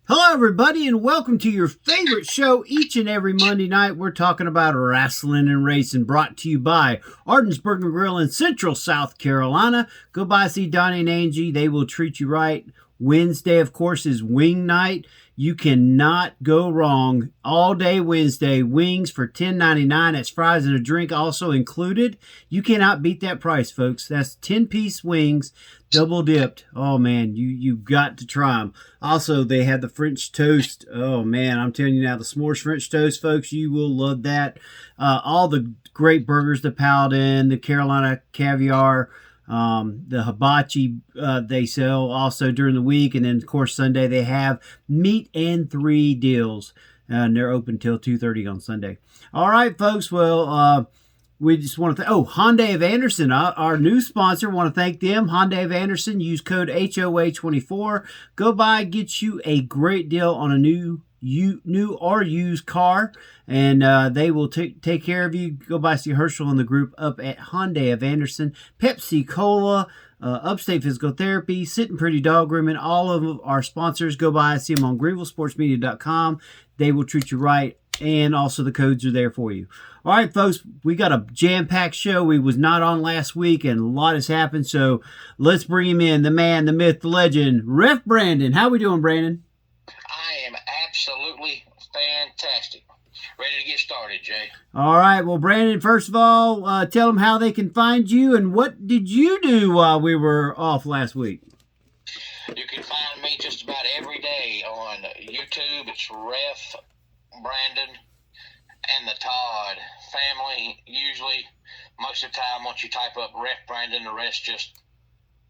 Hello, everybody, and welcome to your favorite show each and every Monday night. We're talking about Rasslin and Racin, brought to you by Ardensburg and Grill in Central South Carolina. Go by, see Donnie and Angie. They will treat you right. Wednesday, of course, is wing night. You cannot go wrong. All day Wednesday, wings for $10.99. That's fries and a drink also included. You cannot beat that price, folks. That's 10-piece wings, double dipped. Oh, man, you've got to try them. Also, they have the French toast. Oh, man, I'm telling you now, the s'mores French toast, folks, you will love that. All the great burgers, the Paladin, the Carolina caviar, the hibachi they sell also during the week, and then of course Sunday they have meat and 3 deals, and they're open till 2:30 on Sunday. All right, folks. Well, we just want to Hyundai of Anderson, our new sponsor. Want to thank them. Hyundai of Anderson. Use code HOA24. Go by, get you a great deal on a new or used car, and they will take care of you. Go by, see Herschel and the group up at Hyundai of Anderson. Pepsi Cola, Upstate Physical Therapy, Sitting Pretty Dog Grooming, all of our sponsors. Go by, see them on GreenvilleSportsMedia.com. They will treat you right, and also the codes are there for you. All right, folks, we got a jam-packed show. We was not on last week, and a lot has happened, so let's bring him in, the man, the myth, the legend, Ref Brandon. How we doing, Brandon? I am absolutely fantastic. Ready to get started, Jay. All right. Well, Brandon, first of all, tell them how they can find you, and what did you do while we were off last week? You can find me just about every day on YouTube. It's Ref Brandon and the Todd family. Usually, most of the time, once you type up Ref Brandon, the rest just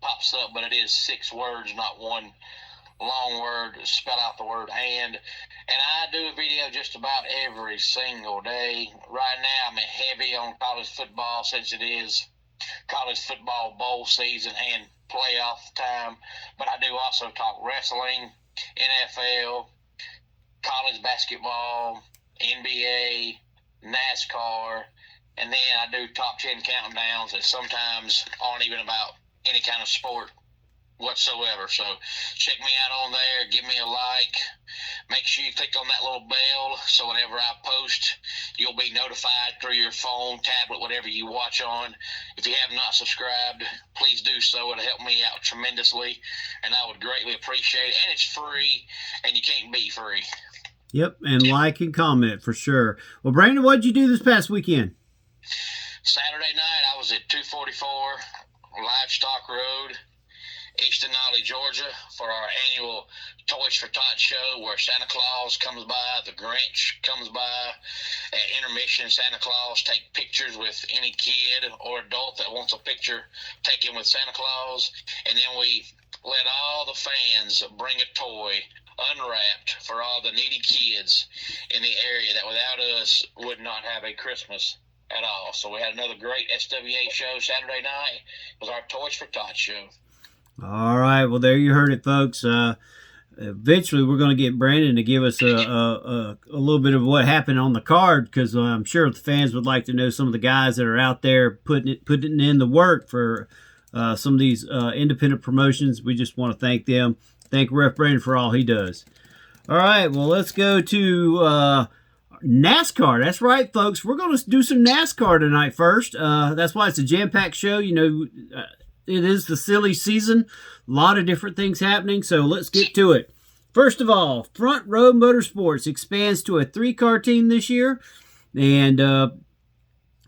pops up, but it is 6 words, not one long word. Spell out the word and I do a video just about every single day. Right now I'm heavy on college football since it is college football bowl season and playoff time, but I do also talk wrestling, NFL, college basketball, NBA, NASCAR, and then I do top 10 countdowns that sometimes aren't even about any kind of sport whatsoever. So check me out on there. Give me a like. Make sure you click on that little bell so whenever I post, you'll be notified through your phone, tablet, whatever you watch on. If you have not subscribed, please do so. It'll help me out tremendously, and I would greatly appreciate it. And it's free, and you can't beat free. Yep, and like and comment for sure. Well, Brandon, what did you do this past weekend? Saturday night, I was at 244 Livestock Road, East Denali, Georgia, for our annual Toys for Tots show where Santa Claus comes by, the Grinch comes by. At intermission, Santa Claus take pictures with any kid or adult that wants a picture taken with Santa Claus. And then we let all the fans bring a toy unwrapped for all the needy kids in the area that without us would not have a Christmas at all. So we had another great SWA show Saturday night. It was our Toys for Tots show. All right. Well, there you heard it, folks. Eventually, we're going to get Brandon to give us a little bit of what happened on the card, because I'm sure the fans would like to know some of the guys that are out there putting in the work for some of these independent promotions. We just want to thank them. Thank Ref Brandon for all he does. All right. Well, let's go to NASCAR. That's right, folks. We're going to do some NASCAR tonight first. That's why it's a jam-packed show. You know, it is the silly season. A lot of different things happening, so let's get to it. First of all, Front Row Motorsports expands to a 3-car team this year, and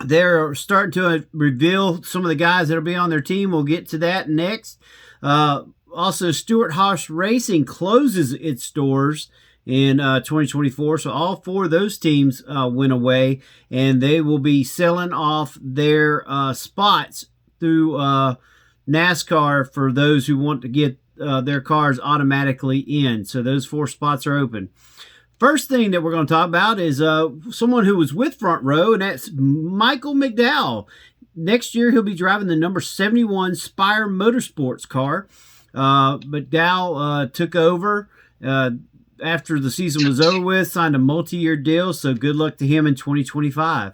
they're starting to reveal some of the guys that will be on their team. We'll get to that next. Also, Stewart-Haas Racing closes its doors in 2024, so all 4 of those teams went away, and they will be selling off their spots through NASCAR for those who want to get their cars automatically in. So those 4 spots are open. First thing that we're going to talk about is someone who was with Front Row, and that's Michael McDowell. Next year, he'll be driving the number 71 Spire Motorsports car. McDowell took over after the season was over with, signed a multi-year deal, so good luck to him in 2025.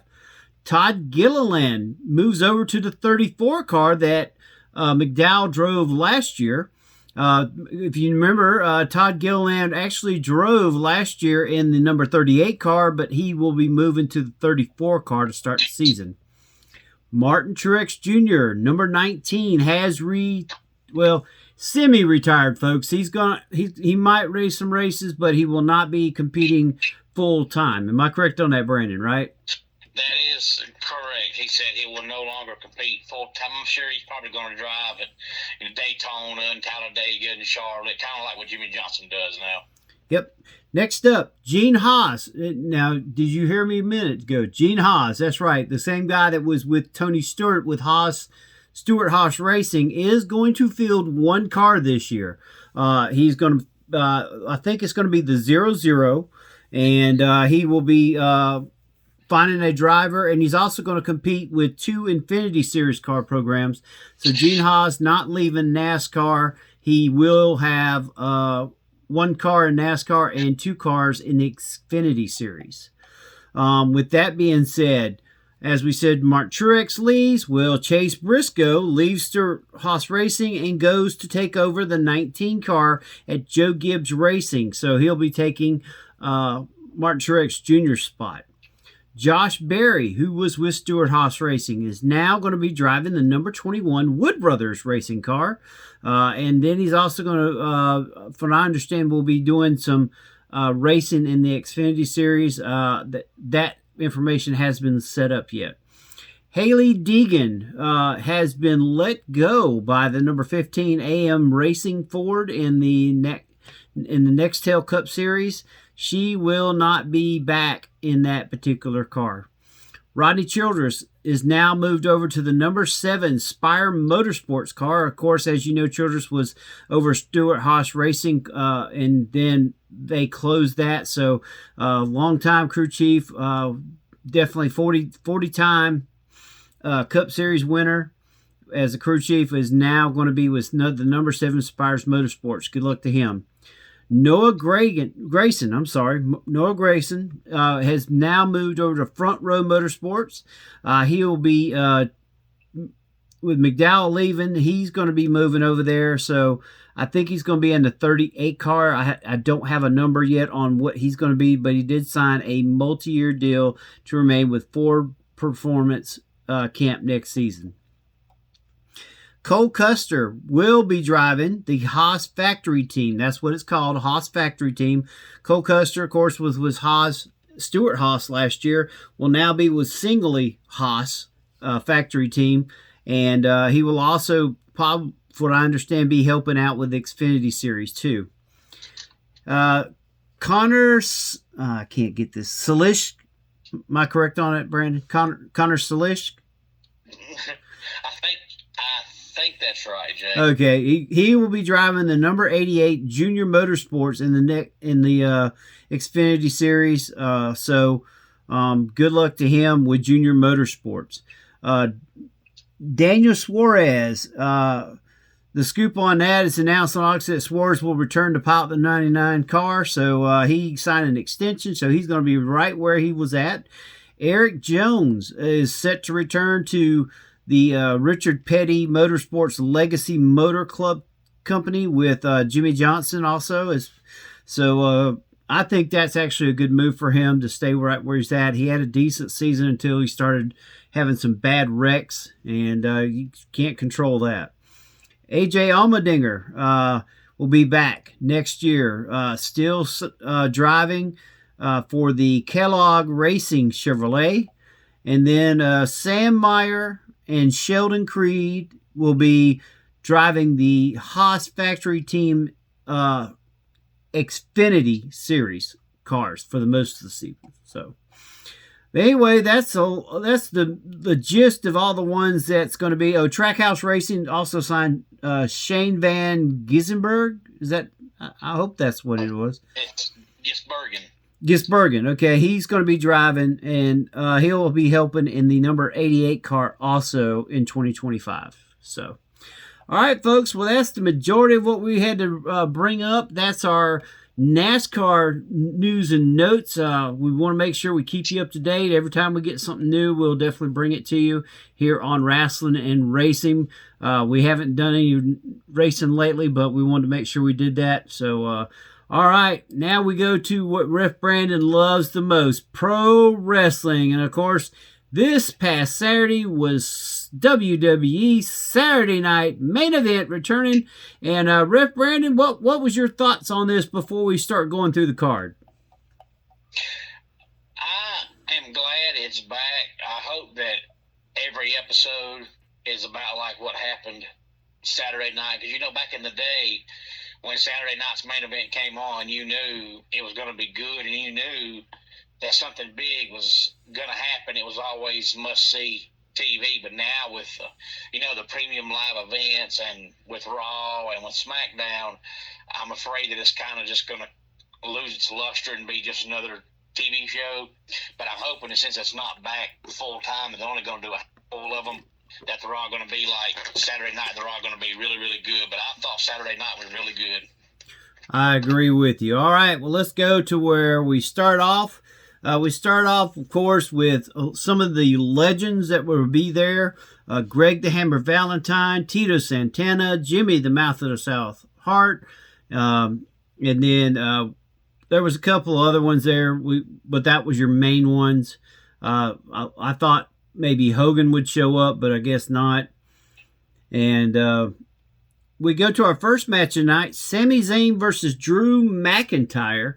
Todd Gilliland moves over to the 34 car that McDowell drove last year. If you remember, Todd Gilliland actually drove last year in the number 38 car, but he will be moving to the 34 car to start the season. Martin Truex Jr., number 19, has semi-retired, folks. He might race some races, but he will not be competing full time. Am I correct on that, Brandon? Right? That is correct. He said he will no longer compete full time. I'm sure he's probably going to drive in Daytona and Talladega and Charlotte, kind of like what Jimmy Johnson does now. Yep. Next up, Gene Haas. Now, did you hear me a minute ago? Gene Haas, that's right. The same guy that was with Tony Stewart with Stewart-Haas Racing is going to field one car this year. He's going to, I think it's going to be the 00, and he will be finding a driver, and he's also going to compete with 2 Infinity Series car programs. So Gene Haas not leaving NASCAR. He will have one car in NASCAR and 2 cars in the Xfinity Series. With that being said, as we said, Mark Truex leaves. Well, Chase Briscoe leaves Stewart-Haas Racing and goes to take over the 19 car at Joe Gibbs Racing. So he'll be taking Martin Truex Jr.'s spot. Josh Berry, who was with Stewart-Haas Racing, is now going to be driving the number 21 Wood Brothers racing car. And then he's also going to, from what I understand, will be doing some racing in the Xfinity Series. That information has been set up yet. Haley Deegan has been let go by the number 15 AM Racing Ford in the Nextel Cup Series. She will not be back in that particular car. Rodney Childress is now moved over to the number 7 Spire Motorsports car. Of course, as you know, Childress was over Stewart-Haas Racing, and then they closed that. So, long-time crew chief, definitely 40-time Cup Series winner as a crew chief, is now going to be with the number 7 Spires Motorsports. Good luck to him. Noah Grayson has now moved over to Front Row Motorsports. He will be, with McDowell leaving, he's going to be moving over there. So I think he's going to be in the 38 car. I don't have a number yet on what he's going to be, but he did sign a multi-year deal to remain with Ford Performance Camp next season. Cole Custer will be driving the Haas Factory Team. That's what it's called, Haas Factory Team. Cole Custer, of course, was Stewart-Haas last year. Will now be with Singly Haas Factory Team. And he will also, from what I understand, be helping out with the Xfinity Series too. Connor, I can't get this, Salish. Am I correct on it, Brandon? Connor Salish? I think that's right, Jay. Okay, he will be driving the number 88 Junior Motorsports in the Xfinity Series. So good luck to him with Junior Motorsports. Daniel Suarez, the scoop on that is announced on August that Suarez will return to pilot the 99 car. So he signed an extension, so he's going to be right where he was at. Eric Jones is set to return to the Richard Petty Motorsports Legacy Motor Club Company with Jimmy Johnson also. So I think that's actually a good move for him to stay right where he's at. He had a decent season until he started having some bad wrecks, and you can't control that. AJ Allmendinger will be back next year, still driving for the Kellogg Racing Chevrolet. And then Sam Meyer and Sheldon Creed will be driving the Haas Factory Team Xfinity Series cars for the most of the season. So, anyway, that's the gist of all the ones that's going to be. Oh, Trackhouse Racing also signed Shane Van Gisbergen. Is that? I hope that's what it was. It's Gisbergen. Gisbergen, okay, he's going to be driving, and he'll be helping in the number 88 car also in 2025. So, all right, folks, well, that's the majority of what we had to bring up. That's our NASCAR news and notes. We want to make sure we keep you up to date. Every time we get something new, we'll definitely bring it to you here on Rasslin and Racing. We haven't done any racing lately, but we wanted to make sure we did that. So, all right, now we go to what Ref Brandon loves the most, pro wrestling. And, of course, this past Saturday was WWE Saturday Night Main Event returning. And Ref Brandon, what was your thoughts on this before we start going through the card? I am glad it's back. I hope that every episode is about like what happened Saturday night. Because, back in the day when Saturday night's main event came on, you knew it was going to be good, and you knew that something big was going to happen. It was always must-see TV. But now with, the premium live events and with Raw and with SmackDown, I'm afraid that it's kind of just going to lose its luster and be just another TV show. But I'm hoping that since it's not back full-time, they're only going to do a handful of them, that they're all going to be like Saturday night. They're all going to be really, really good. But I thought Saturday night was really good. I agree with you. All right, well, let's go to where we start off. We start off, of course, with some of the legends that will be there. Greg the Hammer Valentine, Tito Santana, Jimmy the Mouth of the South Heart. And then there was a couple other ones there, but that was your main ones. I thought maybe Hogan would show up, but I guess not. And we go to our first match tonight, Sami Zayn versus Drew McIntyre.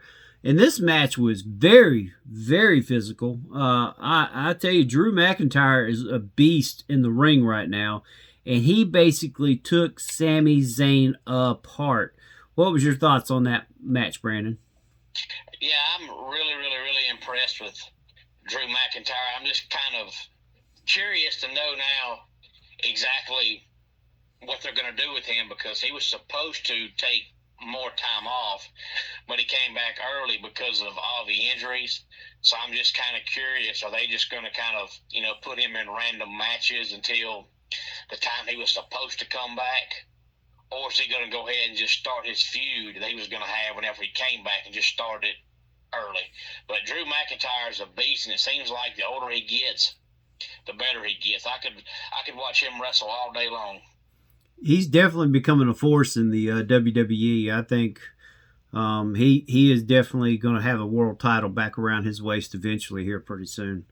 And this match was very, very physical. I tell you, Drew McIntyre is a beast in the ring right now. And he basically took Sami Zayn apart. What was your thoughts on that match, Brandon? Yeah, I'm really, really, really impressed with Drew McIntyre. I'm just kind of curious to know now exactly what they're going to do with him, because he was supposed to take more time off, but he came back early because of all the injuries. So I'm just kind of curious, are they just going to kind of, put him in random matches until the time he was supposed to come back? Or is he going to go ahead and just start his feud that he was going to have whenever he came back and just start it early? But Drew McIntyre is a beast, and it seems like the older he gets, the better he gets. I could watch him wrestle all day long. He's definitely becoming a force in the WWE. I think he is definitely going to have a world title back around his waist eventually here pretty soon.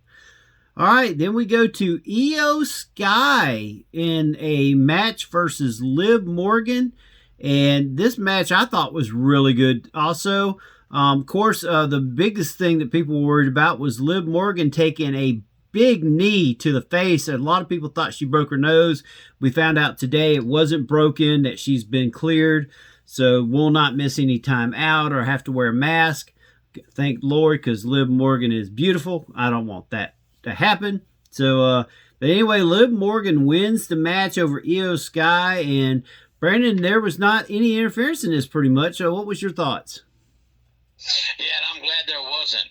All right, then we go to Io Sky in a match versus Liv Morgan. And this match I thought was really good also. Of course, the biggest thing that people were worried about was Liv Morgan taking a big knee to the face. A lot of people thought she broke her nose. We found out today it wasn't broken, that she's been cleared. So will not miss any time out or have to wear a mask. Thank Lord, because Liv Morgan is beautiful. I don't want that to happen. So, but anyway, Liv Morgan wins the match over Io Sky. And Brandon, there was not any interference in this pretty much. So what was your thoughts? Yeah, and I'm glad there wasn't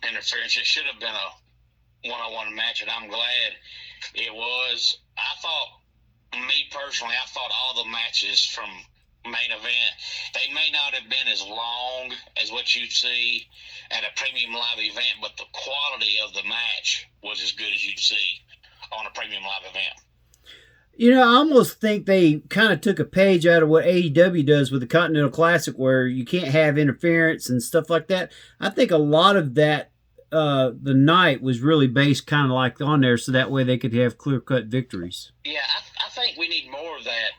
interference. It should have been a one-on-one match, and I'm glad it was. Me personally, I thought all the matches from main event, they may not have been as long as what you'd see at a premium live event, but the quality of the match was as good as you'd see on a premium live event. I almost think they kind of took a page out of what AEW does with the Continental Classic, where you can't have interference and stuff like that. I think a lot of that the night was really based kind of like on there, so that way they could have clear-cut victories. Yeah, I think we need more of that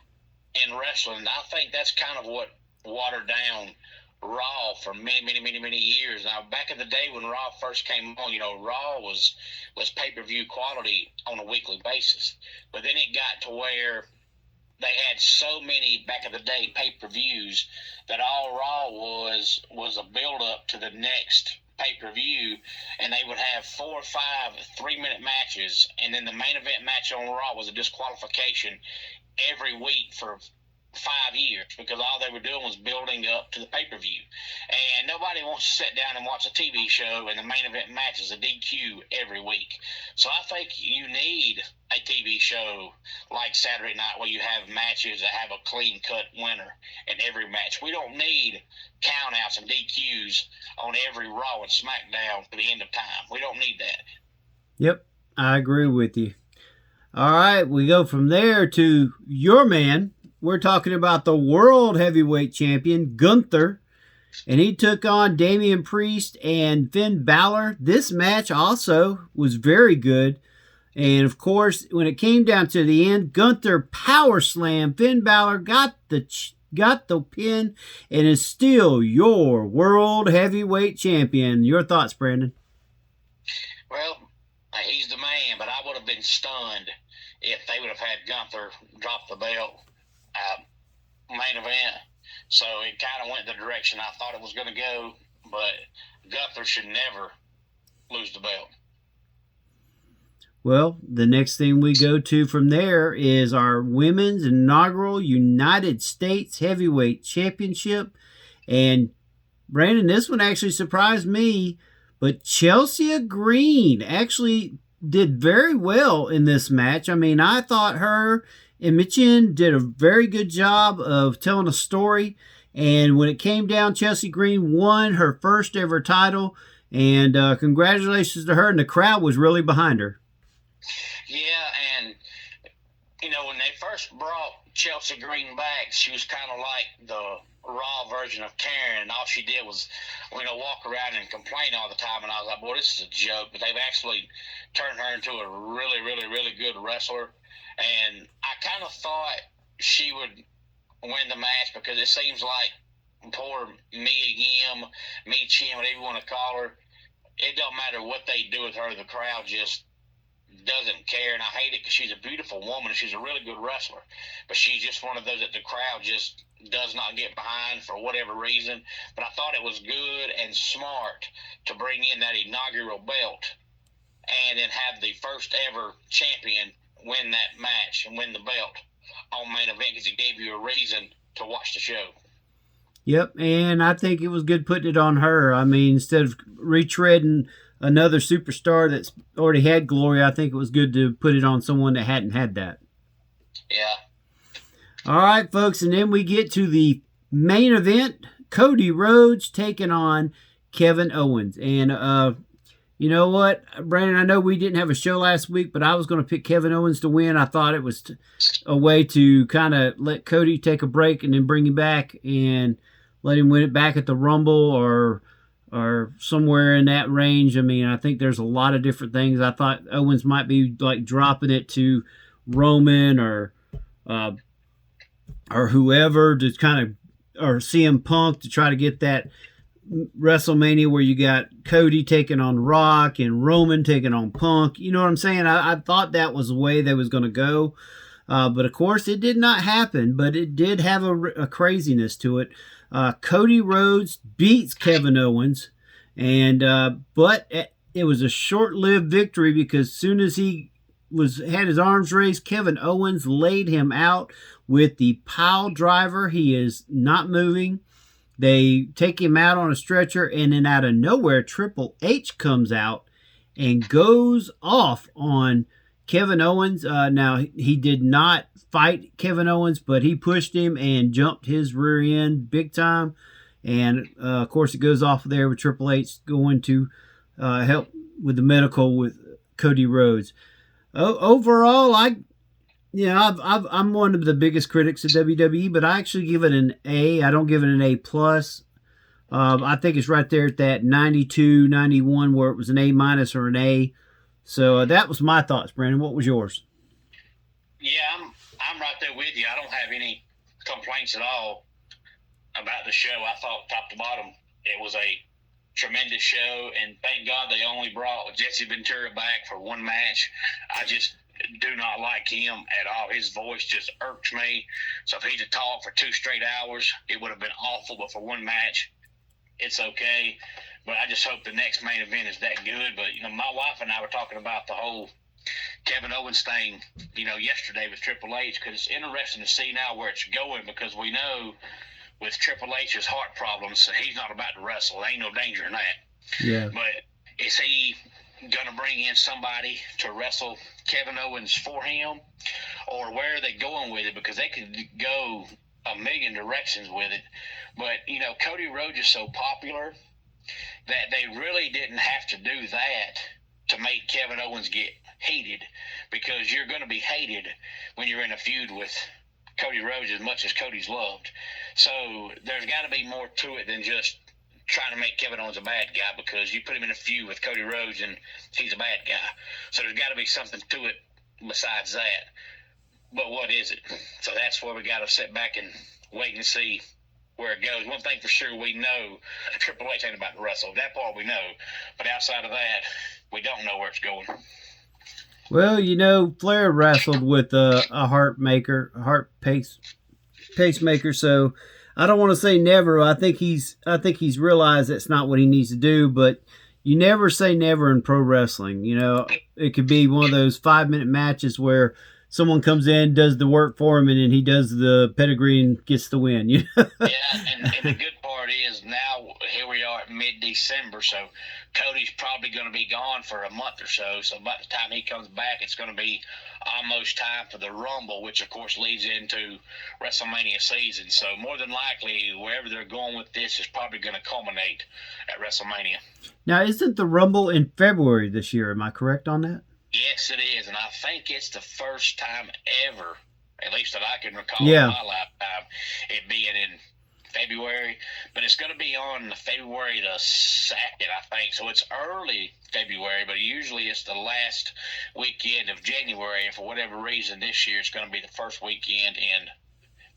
in wrestling. I think that's kind of what watered down Raw for many, many, many, many years. Now, back in the day when Raw first came on, Raw was pay-per-view quality on a weekly basis. But then it got to where they had so many, back in the day, pay-per-views that all Raw was a build-up to the next pay-per-view, and they would have 4 or 5 3-minute matches, and then the main event match on Raw was a disqualification every week for 5 years, because all they were doing was building up to the pay-per-view. And nobody wants to sit down and watch a TV show and the main event match is a DQ every week. So I think you need a TV show like Saturday Night where you have matches that have a clean-cut winner in every match. We don't need countouts and DQs on every Raw and SmackDown to the end of time. We don't need that. Yep, I agree with you. All right, we go from there to your man. We're talking about the World Heavyweight Champion, Gunther. And he took on Damian Priest and Finn Balor. This match also was very good. And, of course, when it came down to the end, Gunther power slammed. Finn Balor got the pin and is still your World Heavyweight Champion. Your thoughts, Brandon? Well, he's the man, but I would have been stunned if they would have had Gunther drop the belt main event. So it kind of went the direction I thought it was going to go, but Gunther should never lose the belt. Well, the next thing we go to from there is our women's inaugural United States Heavyweight Championship. And, Brandon, this one actually surprised me, but Chelsea Green actually did very well in this match. I mean, I thought her and Michin did a very good job of telling a story. And when it came down, Chelsea Green won her first ever title. And congratulations to her. And the crowd was really behind her. Yeah, and, when they first brought Chelsea Green back, she was kind of like the Raw version of Karen. And all she did was, walk around and complain all the time. And I was like, boy, this is a joke. But they've actually turned her into a really, really, really good wrestler. And I kind of thought she would win the match because it seems like poor Mia Chin, whatever you want to call her, it don't matter what they do with her, the crowd just doesn't care. And I hate it because she's a beautiful woman and she's a really good wrestler. But she's just one of those that the crowd just does not get behind for whatever reason. But I thought it was good and smart to bring in that inaugural belt and then have the first ever champion win that match and win the belt on main event because it gave you a reason to watch the show. Yep, and I think it was good putting it on her. I mean, instead of retreading another superstar that's already had glory, I think it was good to put it on someone that hadn't had that. Yeah. All right, folks, and then we get to the main event, Cody Rhodes taking on Kevin Owens. And you know what, Brandon, I know we didn't have a show last week, but I was going to pick Kevin Owens to win. I thought it was a way to kind of let Cody take a break and then bring him back and let him win it back at the Rumble or somewhere in that range. I mean, I think there's a lot of different things. I thought Owens might be like dropping it to Roman or whoever to kind of, or CM Punk to try to get that WrestleMania where you got Cody taking on Rock and Roman taking on Punk. You know what I'm saying? I thought that was the way they was going to go. But of course it did not happen, but it did have a craziness to it. Cody Rhodes beats Kevin Owens, and but it was a short-lived victory because as soon as he had his arms raised, Kevin Owens laid him out with the pile driver. He is not moving. They take him out on a stretcher, and then out of nowhere, Triple H comes out and goes off on Kevin Owens. Now, he did not fight Kevin Owens, but he pushed him and jumped his rear end big time. And, of course, it goes off there with Triple H going to help with the medical with Cody Rhodes. Overall, I'm one of the biggest critics of WWE, but I actually give it an A. I don't give it an A+. I think it's right there at that 92, 91 where it was an A- or an A. So that was my thoughts, Brandon. What was yours? Yeah, I'm right there with you. I don't have any complaints at all about the show. I thought top to bottom it was a tremendous show, and thank God they only brought Jesse Ventura back for one match. I just do not like him at all. His voice just irks me. So if he'd have talked for 2 straight hours, it would have been awful. But for one match, it's okay. But I just hope the next main event is that good. But, my wife and I were talking about the whole Kevin Owens thing, yesterday with Triple H, because it's interesting to see now where it's going, because we know with Triple H's heart problems, so he's not about to wrestle. There ain't no danger in that. Yeah. But is he going to bring in somebody to wrestle Kevin Owens for him? Or where are they going with it? Because they could go a million directions with it. But, Cody Rhodes is so popular that they really didn't have to do that to make Kevin Owens get hated, because you're going to be hated when you're in a feud with Cody Rhodes as much as Cody's loved. So there's got to be more to it than just trying to make Kevin Owens a bad guy, because you put him in a feud with Cody Rhodes and he's a bad guy. So there's got to be something to it besides that. But what is it? So that's where we got to sit back and wait and see where it goes. One thing for sure, we know Triple H ain't about to wrestle. That part we know. But outside of that, we don't know where it's going. Well, Flair wrestled with a heart pacemaker, so I don't want to say never. I think he's realized that's not what he needs to do, but you never say never in pro wrestling. It could be one of those 5-minute matches where someone comes in, does the work for him, and then he does the pedigree and gets the win. Yeah, and the good part is now here we are at mid-December, so Cody's probably going to be gone for a month or so. So by the time he comes back, it's going to be almost time for the Rumble, which of course leads into WrestleMania season. So more than likely, wherever they're going with this is probably going to culminate at WrestleMania. Now, isn't the Rumble in February this year? Am I correct on that? Yes, it is, and I think it's the first time ever, at least that I can recall in my lifetime, it being in February. But it's going to be on February the 2nd, I think. So it's early February, but usually it's the last weekend of January. And for whatever reason, this year it's going to be the first weekend in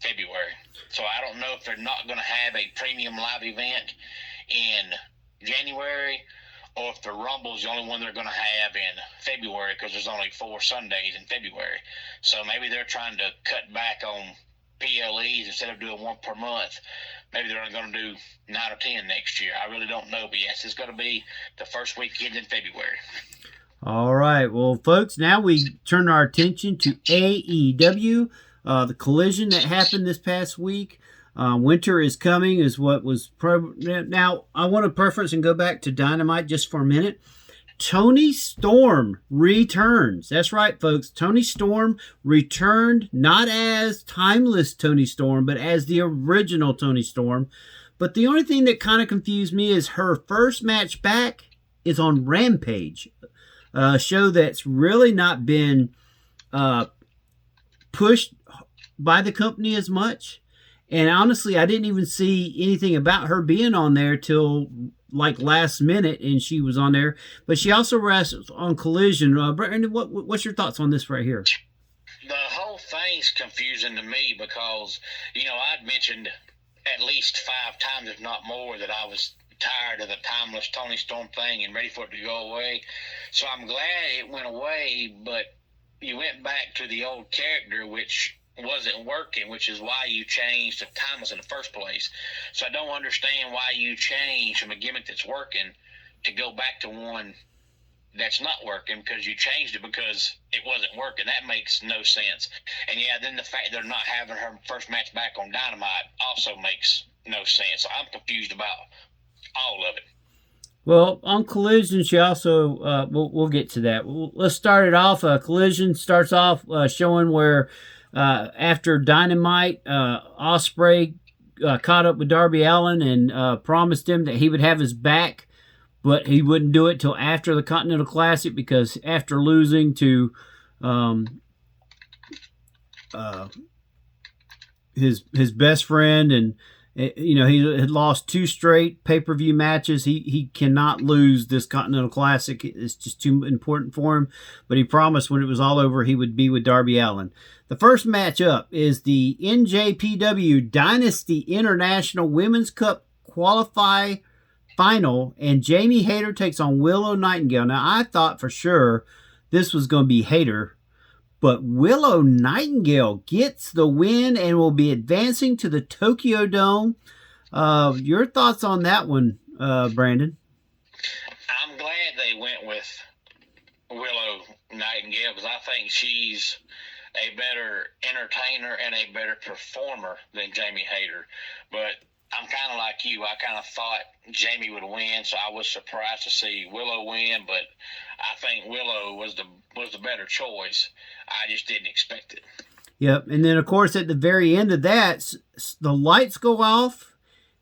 February. So I don't know if they're not going to have a premium live event in January, or if the Rumble is the only one they're going to have in February, because there's only 4 Sundays in February. So maybe they're trying to cut back on PLEs instead of doing one per month. Maybe they're only going to do 9 or 10 next year. I really don't know, but yes, it's going to be the first weekend in February. All right. Well, folks, now we turn our attention to AEW, the collision that happened this past week. Winter is coming is what was now I want to preference and go back to Dynamite just for a minute. Tony Storm returns. That's right, folks. Tony Storm returned not as timeless Tony Storm, but as the original Tony Storm. But the only thing that kind of confused me is her first match back is on Rampage, a show that's really not been pushed by the company as much. And honestly, I didn't even see anything about her being on there till like last minute, and she was on there. But she also wrestled on Collision. Brandon, what's your thoughts on this right here? The whole thing's confusing to me because, I'd mentioned at least 5 times, if not more, that I was tired of the timeless Tony Storm thing and ready for it to go away. So I'm glad it went away, but you went back to the old character, which wasn't working, which is why you changed to timeless in the first place. So I don't understand why you changed from a gimmick that's working to go back to one that's not working, because you changed it because it wasn't working. That makes no sense. And yeah, then the fact they're not having her first match back on Dynamite also makes no sense. So I'm confused about all of it. Well, on Collision, she also, we'll get to that. Let's start it off. Collision starts off showing where after Dynamite, Ospreay caught up with Darby Allin and promised him that he would have his back, but he wouldn't do it till after the Continental Classic, because after losing to his best friend, and he had lost 2 straight pay-per-view matches. He cannot lose this Continental Classic. It's just too important for him. But he promised when it was all over he would be with Darby Allin. The first match up is the NJPW Dynasty International Women's Cup Qualify Final, and Jamie Hayter takes on Willow Nightingale. Now, I thought for sure this was going to be Hayter, but Willow Nightingale gets the win and will be advancing to the Tokyo Dome. Your thoughts on that one, Brandon? I'm glad they went with Willow Nightingale, because I think she's a better entertainer and a better performer than Jamie Hayter. But I'm kind of like you. I kind of thought Jamie would win, so I was surprised to see Willow win. But I think Willow was the better choice. I just didn't expect it. Yep. And then, of course, at the very end of that, the lights go off.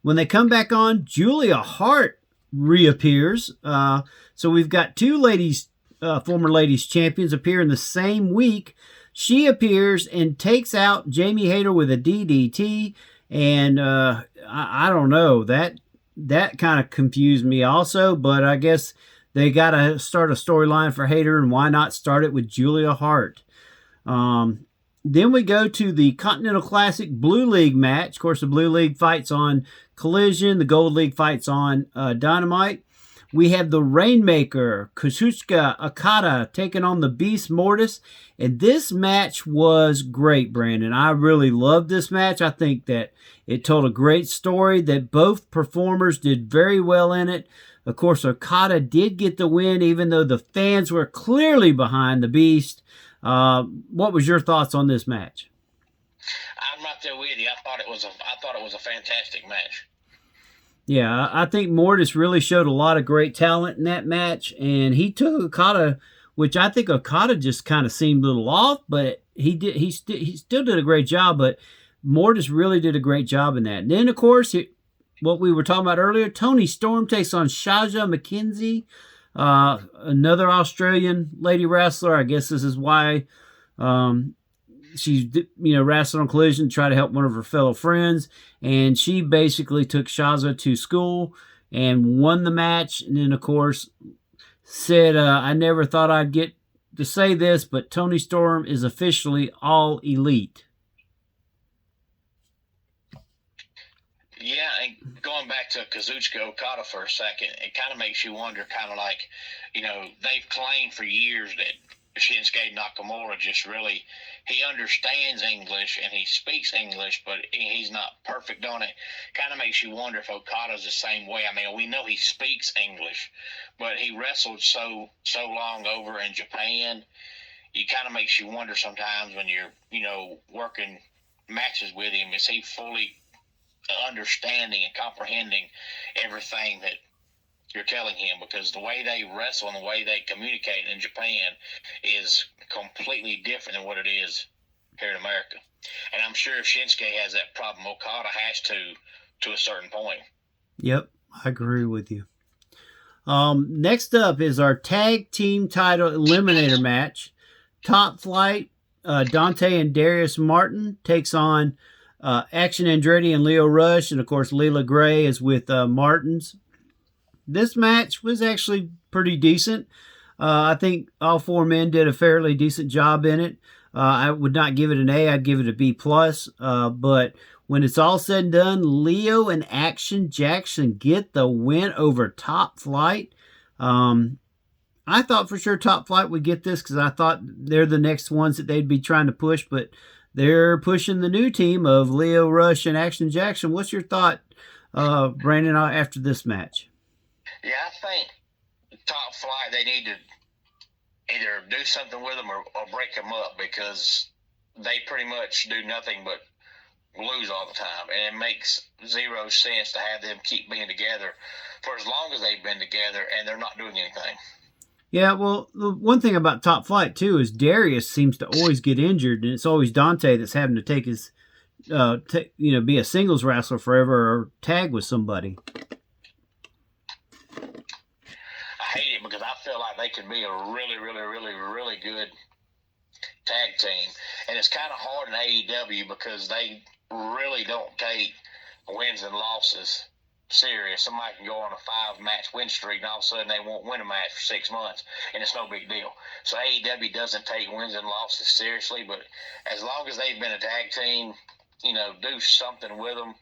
When they come back on, Julia Hart reappears. So we've got two ladies, former ladies champions, appear in the same week. She appears and takes out Jamie Hayter with a DDT. And I don't know. That kind of confused me also. But I guess they got to start a storyline for Hayter, and why not start it with Julia Hart? Then we go to the Continental Classic Blue League match. Of course, the Blue League fights on Collision. The Gold League fights on Dynamite. We have the Rainmaker, Kazuchika Okada, taking on the Beast Mortis. And this match was great, Brandon. I really loved this match. I think that it told a great story, that both performers did very well in it. Of course, Okada did get the win, even though the fans were clearly behind the Beast. What was your thoughts on this match? I'm right there with you. I thought it was a fantastic match. Yeah, I think Mortis really showed a lot of great talent in that match, and he took Okada, which I think Okada just kind of seemed a little off, but he still did a great job. But Mortis really did a great job in that. And then, of course, what we were talking about earlier, Toni Storm takes on Shaja McKenzie. Another Australian lady wrestler. I guess this is why she's wrestling on Collision to try to help one of her fellow friends, and she basically took Shaza to school and won the match. And then, of course, said, I never thought I'd get to say this, but Toni Storm is officially all elite. Yeah, and going back to Kazuchika Okada for a second, it kind of makes you wonder, kind of like, they've claimed for years that Shinsuke Nakamura just really, he understands English and he speaks English, but he's not perfect on it. Kind of makes you wonder if Okada's the same way. I mean, we know he speaks English, but he wrestled so long over in Japan. It kind of makes you wonder sometimes when you're, working matches with him, is he fully understanding and comprehending everything that you're telling him? Because the way they wrestle and the way they communicate in Japan is completely different than what it is here in America. And I'm sure if Shinsuke has that problem, Okada has to a certain point. Yep, I agree with you. Next up is our tag team title eliminator match. Top Flight, Dante and Darius Martin takes on Action Andretti and Leo Rush, and of course Leela Gray is with Martins. This match was actually pretty decent. I think all four men did a fairly decent job in it. I would not give it an A. I'd give it a B+. But when it's all said and done, Leo and Action Jackson get the win over Top Flight. I thought for sure Top Flight would get this because I thought they're the next ones that they'd be trying to push, but they're pushing the new team of Leo Rush and Action Jackson. What's your thought, Brandon, after this match? Yeah, I think Top Flight, they need to either do something with them or break them up, because they pretty much do nothing but lose all the time. And it makes zero sense to have them keep being together for as long as they've been together and they're not doing anything. Yeah, well, the one thing about Top Flight, too, is Darius seems to always get injured, and it's always Dante that's having to take his, be a singles wrestler forever or tag with somebody. I hate it because I feel like they could be a really, really, really, really good tag team. And it's kind of hard in AEW because they really don't take wins and losses serious. Somebody can go on a 5-match win streak and all of a sudden they won't win a match for 6 months, and it's no big deal. So AEW doesn't take wins and losses seriously, but as long as they've been a tag team, do something with them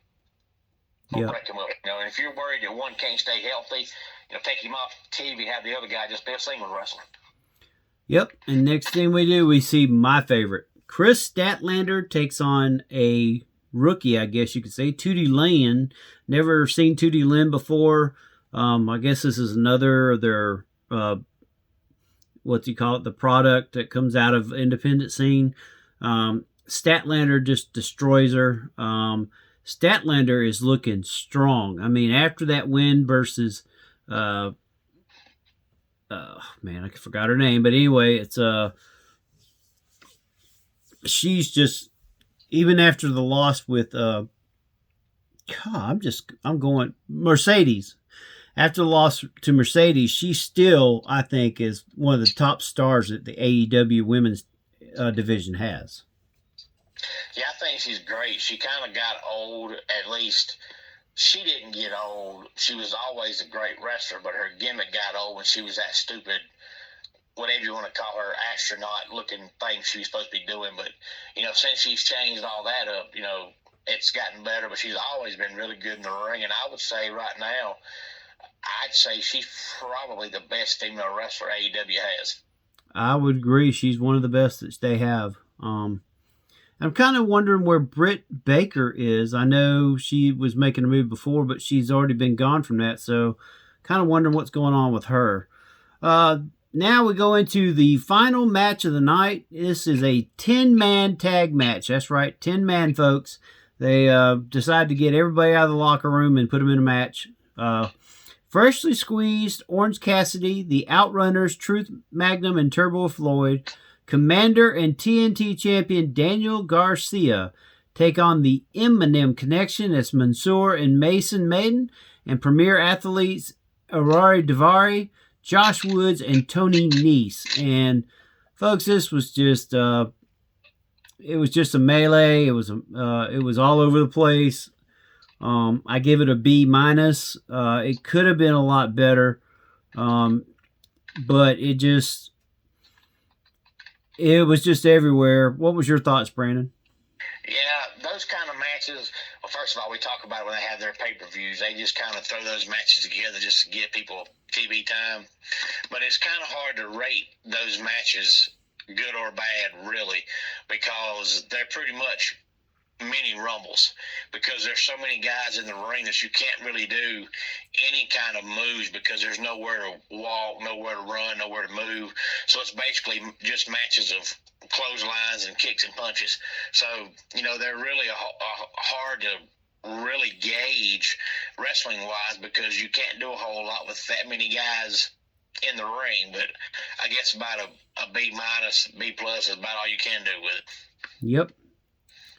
or break them up. And if you're worried that one can't stay healthy, take him off TV, have the other guy just be a singles wrestler. Yep, and next thing we do, we see my favorite. Chris Statlander takes on a rookie, I guess you could say, Tootie Lynn. Never seen Tootie Lynn before. I guess this is another of their, the product that comes out of independent scene. Statlander just destroys her. Statlander is looking strong. I mean, after that win versus, man, I forgot her name, but anyway, it's she's just, even after the loss with I'm going Mercedes. After the loss to Mercedes, she still, I think, is one of the top stars that the AEW women's division has. Yeah, I think she's great. She kind of got old, at least. She didn't get old. She was always a great wrestler, but her gimmick got old when she was that stupid, whatever you want to call her, astronaut-looking thing she was supposed to be doing. But, since she's changed all that up, it's gotten better. But she's always been really good in the ring. And I would say right now, I'd say she's probably the best female wrestler AEW has. I would agree. She's one of the best that they have. I'm kind of wondering where Britt Baker is. I know she was making a move before, but she's already been gone from that. So kind of wondering what's going on with her. Now we go into the final match of the night. This is a 10-man tag match. That's right, 10-man, folks. They decided to get everybody out of the locker room and put them in a match. Freshly squeezed Orange Cassidy, the Outrunners, Truth Magnum, and Turbo Floyd, Commander and TNT champion Daniel Garcia take on the Eminem Connection as Mansoor and Mason Maiden, and premier athletes Arari Davari, Josh Woods, and Tony Nese. And folks, this was just it was just a melee. It was all over the place. I give it a B minus. It could have been a lot better, but it was just everywhere. What was your thoughts, Brandon? Yeah, those kind of matches. Well, first of all, we talk about it when they have their pay-per-views. They just kind of throw those matches together just to give people TV time. But it's kind of hard to rate those matches, good or bad, really, because they're pretty much mini rumbles, because there's so many guys in the ring that you can't really do any kind of moves because there's nowhere to walk, nowhere to run, nowhere to move. So it's basically just matches of clotheslines and kicks and punches. So, they're really hard to really gauge wrestling-wise because you can't do a whole lot with that many guys in the ring. But I guess about a B minus, B plus is about all you can do with it. Yep.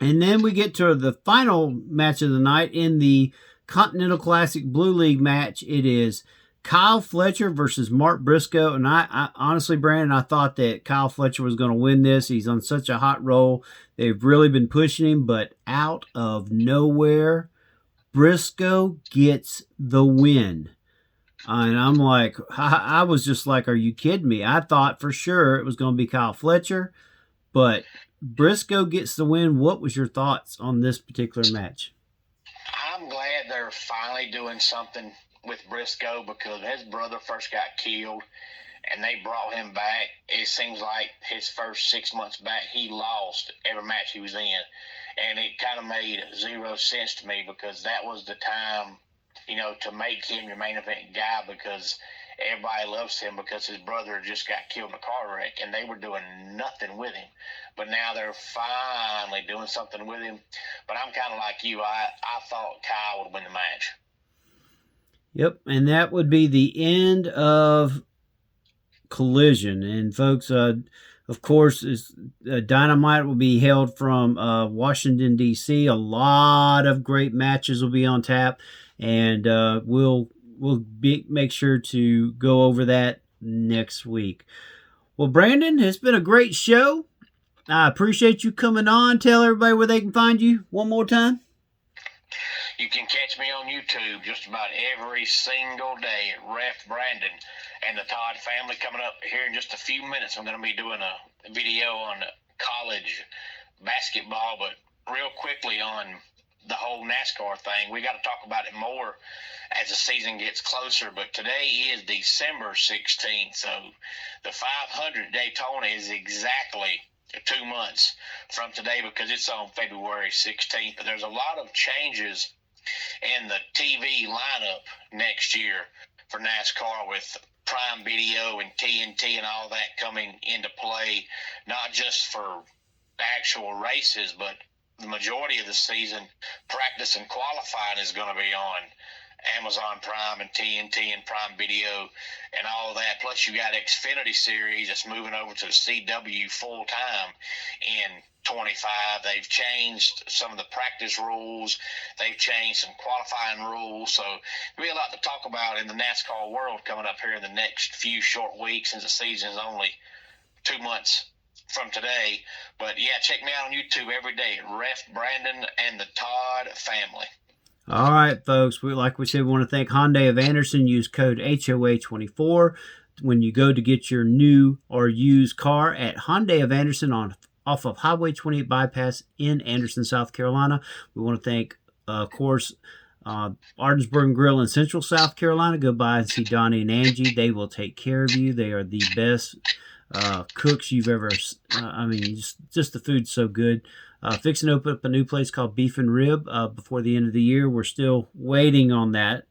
And then we get to the final match of the night in the Continental Classic Blue League match. It is Kyle Fletcher versus Mark Briscoe. And I honestly, Brandon, I thought that Kyle Fletcher was going to win this. He's on such a hot roll. They've really been pushing him, but out of nowhere, Briscoe gets the win. And I'm like, I was just like, are you kidding me? I thought for sure it was going to be Kyle Fletcher, but Briscoe gets the win. What was your thoughts on this particular match? I'm glad they're finally doing something with Briscoe because his brother first got killed and they brought him back. It seems like his first 6 months back, he lost every match he was in. And it kind of made zero sense to me because that was the time, to make him your main event guy because everybody loves him because his brother just got killed in a car wreck and they were doing nothing with him. But now they're finally doing something with him. But I'm kind of like you. I thought Kyle would win the match. Yep, and that would be the end of Collision. And folks, of course, Dynamite will be held from Washington, D.C. A lot of great matches will be on tap. And we'll make sure to go over that next week. Well, Brandon, it's been a great show. I appreciate you coming on. Tell everybody where they can find you one more time. You can catch me on YouTube just about every single day at Ref Brandon and the Todd family. Coming up here in just a few minutes, I'm going to be doing a video on college basketball, but real quickly on the whole NASCAR thing. We got to talk about it more as the season gets closer, but today is December 16th, so the 500 Daytona is exactly 2 months from today because it's on February 16th. But there's a lot of changes in the TV lineup next year for NASCAR with Prime Video and TNT and all that coming into play, not just for actual races, but the majority of the season, practice and qualifying is going to be on Amazon Prime and TNT and Prime Video and all that. Plus, you got Xfinity Series that's moving over to the CW full time in 25. They've changed some of the practice rules. They've changed some qualifying rules. So there'll be a lot to talk about in the NASCAR world coming up here in the next few short weeks, since the season is only 2 months from today. But yeah, check me out on YouTube every day. Ref Brandon and the Todd family. All right, folks. Like we said, we want to thank Hyundai of Anderson. Use code HOA24 when you go to get your new or used car at Hyundai of Anderson off of Highway 28 bypass in Anderson, South Carolina. We want to thank, of course, Ardensburg Grill in Central South Carolina. Go by and see Donnie and Angie. They will take care of you. They are the best cooks you've ever. Just the food's so good. Fixing to open up a new place called Beef and Rib before the end of the year. We're still waiting on that.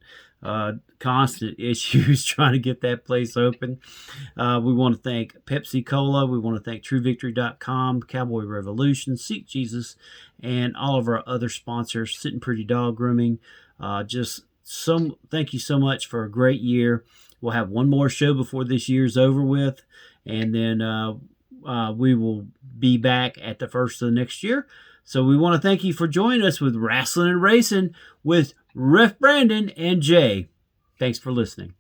Constant issues trying to get that place open. We want to thank Pepsi Cola. We want to thank TrueVictory.com, Cowboy Revolution, Seek Jesus, and all of our other sponsors, Sitting Pretty Dog Grooming. Thank you so much for a great year. We'll have one more show before this year's over with, and then we will be back at the first of the next year. So we want to thank you for joining us with Rasslin and Racin with Ref Brandon and Jay. Thanks for listening.